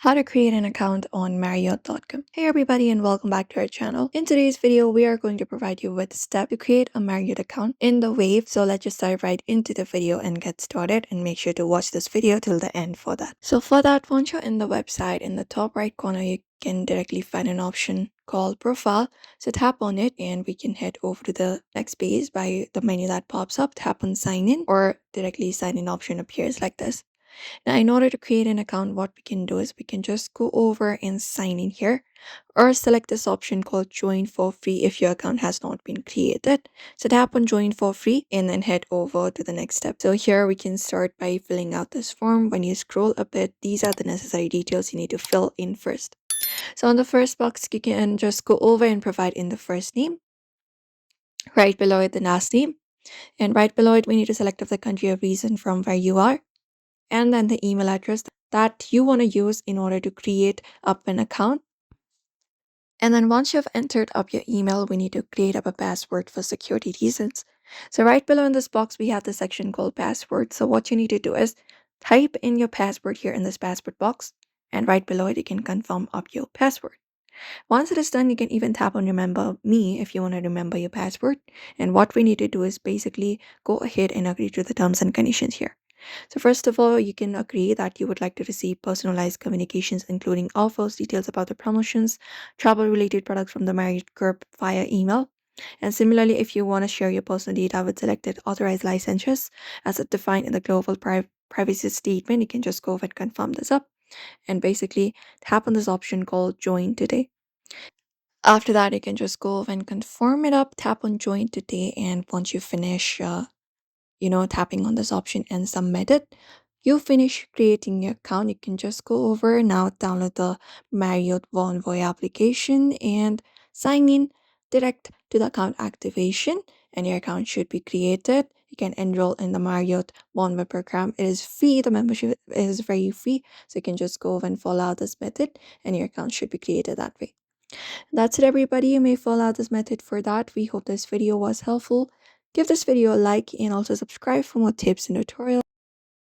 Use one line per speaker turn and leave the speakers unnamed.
How to create an account on Marriott.com. Hey everybody and welcome back to our channel. In today's video, we are going to provide you with steps to create a Marriott account in the Wave. So let's just dive right into the video and get started, and make sure to watch this video till the end for that. So for that, once you're in the website, in the top right corner, you can directly find an option called profile. So tap on it and we can head over to the next page. By the menu that pops up, tap on sign in, or directly sign in option appears like this. Now, in order to create an account, what we can do is we can just go over and sign in here, or select this option called join for free if your account has not been created. So tap on join for free and then head over to the next step. So here we can start by filling out this form. When you scroll a bit, these are the necessary details you need to fill in first. So on the first box, you can just go over and provide in the first name. Right below it, the last name. And right below it, we need to select the country of reason from where you are, and then the email address that you want to use in order to create up an account. And then once you've entered up your email, we need to create up a password for security reasons. So right below in this box, we have the section called password. So what you need to do is type in your password here in this password box, and right below it, you can confirm up your password. Once it is done, you can even tap on remember me if you want to remember your password. And what we need to do is basically go ahead and agree to the terms and conditions here. So first of all, you can agree that you would like to receive personalized communications, including offers, details about the promotions, travel-related products from the Marriott Group via email. And similarly, if you want to share your personal data with selected authorized licensures as defined in the global privacy statement, you can just go ahead and confirm this up, and basically tap on this option called join today. After that, you can just go and confirm it up, tap on join today, and once you finish tapping on this option and submit it, you finish creating your account. You can just go over now, download the Marriott Bonvoy application and sign in direct to the account activation, and your account should be created. You can enroll in the Marriott Bonvoy program. It is free. The membership is very free, so you can just go and follow out this method, and your account should be created that way. That's it, everybody. You may follow out this method for that. We hope this video was helpful. Give this video a like and also subscribe for more tips and tutorials.